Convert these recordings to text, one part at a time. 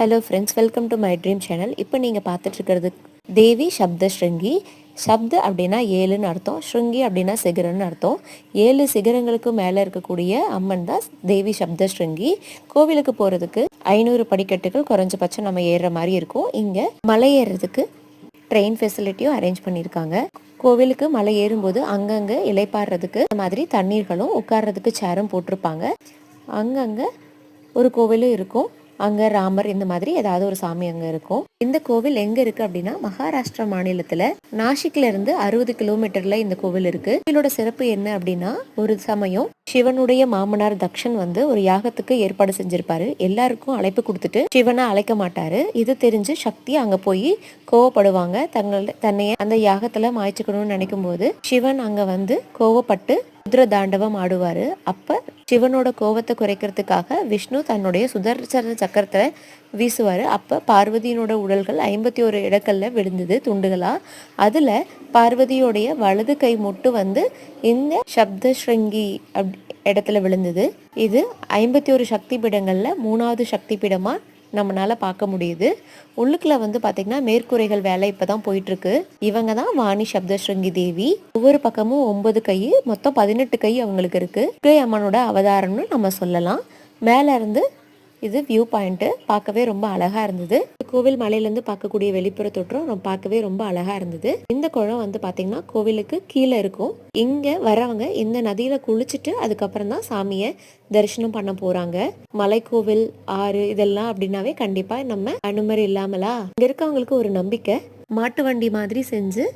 Hello friends, welcome to my dream channel. இப்போ நீங்கள் பார்த்துட்ருக்கிறது தேவி சப்த ஸ்ருங்கி. சப்த அப்படின்னா ஏழுன்னு அர்த்தம், ஸ்ருங்கி அப்படின்னா சிகரம்னு அர்த்தம். 7 சிகரங்களுக்கு மேலே இருக்கக்கூடிய அம்மன் தான் தேவி சப்த ஸ்ருங்கி. கோவிலுக்கு போகிறதுக்கு 500 படிக்கட்டுகள் குறைஞ்சபட்சம் நம்ம ஏறுற மாதிரி இருக்கும். இங்கே மலை ஏறுறதுக்கு ட்ரெயின் ஃபெசிலிட்டியும் அரேஞ்ச் பண்ணியிருக்காங்க. கோவிலுக்கு மலை ஏறும்போது அங்கங்கே இலைப்பாடுறதுக்கு மாதிரி தண்ணீர்களும் உட்கார்றதுக்கு சேரும் போட்டிருப்பாங்க. அங்கங்கே ஒரு கோவிலும் இருக்கும். அங்கே ராமர் இந்த மாதிரி ஏதாவது ஒரு சாமி அங்கே இருக்கும். இந்த கோவில் எங்கே இருக்குது அப்படின்னா மகாராஷ்டிரா மாநிலத்தில் நாசிக்ல இருந்து 60 கிலோமீட்டரில் இந்த கோவில் இருக்குது. கோவிலோட சிறப்பு என்ன அப்படின்னா, ஒரு சமயம் சிவனுடைய மாமனார் தக்ஷன் ஒரு யாகத்துக்கு ஏற்பாடு செஞ்சிருப்பாரு. எல்லாருக்கும் அழைப்பு கொடுத்துட்டு சிவனை அழைக்க மாட்டாரு. இது தெரிஞ்சு சக்தி அங்கே போய் கோவப்படுவாங்க. தன்னைய அந்த யாகத்தில் மாய்ச்சிக்கணும்னு நினைக்கும் போது சிவன் அங்கே கோவப்பட்டு ருத்ர தாண்டவம் ஆடுவாரு. அப்ப சிவனோட கோவத்தை குறைக்கிறதுக்காக விஷ்ணு தன்னுடைய சுதர்சன சக்கரத்தை வீசுவாரு. அப்ப பார்வதியினோட உடல்கள் 51 இடங்கள்ல விழுந்தது துண்டுகளா. அதுல பார்வதியோடைய வலது கை முட்டு இந்த சப்த ஸ்ருங்கி இடத்துல விழுந்தது. இது 51 சக்தி பீடங்கள்ல 3வது சக்தி பீடமா நம்மளால பார்க்க முடியுது. உள்ளுக்குள்ள பார்த்தீங்கன்னா மேற்கூரைகள் வேலை இப்பதான் போயிட்டு இருக்கு. இவங்க தான் வாணி சப்த ஸ்ருங்கி தேவி. ஒவ்வொரு பக்கமும் 9 கை, மொத்தம் 18 கை அவங்களுக்கு இருக்கு. அம்மனோட அவதாரம்னு நம்ம சொல்லலாம். மேல இருந்து இது வியூ பாயிண்ட் பார்க்கவே ரொம்ப அழகா இருந்தது. கோவில் மலையிலேருந்து பார்க்கக்கூடிய வெளிப்புற தோற்றம் பார்க்கவே ரொம்ப அழகா இருந்தது. இந்த குளம் பார்த்தீங்கன்னா கோவிலுக்கு கீழே இருக்கும். இங்க வரவங்க இந்த நதியில குளிச்சுட்டு அதுக்கப்புறம் தான் சாமியை தரிசனம் பண்ண போறாங்க. மலைக்கோவில், ஆறு இதெல்லாம் அப்படின்னாவே கண்டிப்பா நம்ம அனுமதி இல்லாமலா இங்க இருக்கவங்களுக்கு ஒரு நம்பிக்கை. மாட்டு வண்டி மாதிரி செஞ்சு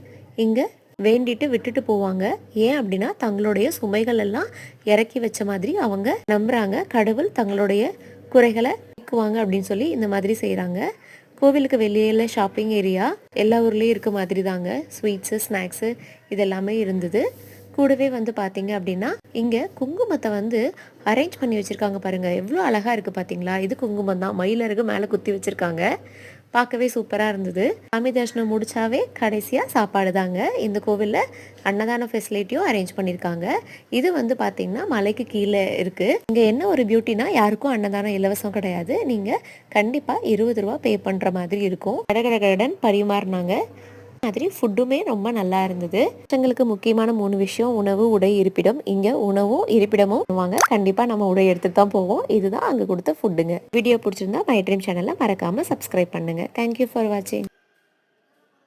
இங்க வேண்டிட்டு விட்டுட்டு போவாங்க. ஏன் அப்படின்னா தங்களுடைய சுமைகள் எல்லாம் இறக்கி வச்ச மாதிரி அவங்க நம்புறாங்க. கடவுள் தங்களுடைய குறைகளை நீக்குவாங்க அப்படின்னு சொல்லி இந்த மாதிரி செய்கிறாங்க. கோவிலுக்கு வெளியில் ஷாப்பிங் ஏரியா எல்லா ஊர்லேயும் இருக்க மாதிரி தாங்க. ஸ்வீட்ஸு, ஸ்நாக்ஸு இதெல்லாமே இருந்தது. கூடவே பார்த்தீங்க அப்படின்னா இங்கே குங்குமத்தை அரேஞ்ச் பண்ணி வச்சுருக்காங்க. பாருங்கள் எவ்வளோ அழகாக இருக்குது பார்த்தீங்களா. இது குங்குமம் தான், மயிலருக்கு மேலே குத்தி வச்சுருக்காங்க. பார்க்கவே சூப்பராக இருந்தது. சாமி தரிசனம் முடிச்சாவே கடைசியாக சாப்பாடு தாங்க. இந்த கோவிலில் அன்னதான ஃபெசிலிட்டியும் அரேஞ்ச் பண்ணியிருக்காங்க. இது பார்த்தீங்கன்னா மலைக்கு கீழே இருக்குது. இங்கே என்ன ஒரு பியூட்டினா, யாருக்கும் அன்னதானம் இலவசம் கிடையாது. நீங்கள் கண்டிப்பாக 20 ரூபா பே பண்ணுற மாதிரி இருக்கும். கடகடன் பரிமாறினாங்க மாதிரி. ஃபுட்டுமே ரொம்ப நல்லா இருந்தது. எங்களுக்கு முக்கியமான 3 விஷயம்: உணவு, உடை, இருப்பிடம். இங்க உணவும் இருப்பிடமும் வாங்க, கண்டிப்பா நம்ம உடை எடுத்துட்டு தான் போவோம். இதுதான் அங்க கொடுத்த ஃபுட்டுங்க. வீடியோ பிடிச்சிருந்தா மை ட்ரீம் சேனலை மறக்காம சப்ஸ்கிரைப் பண்ணுங்க. தேங்க்யூ ஃபார் வாட்சிங்.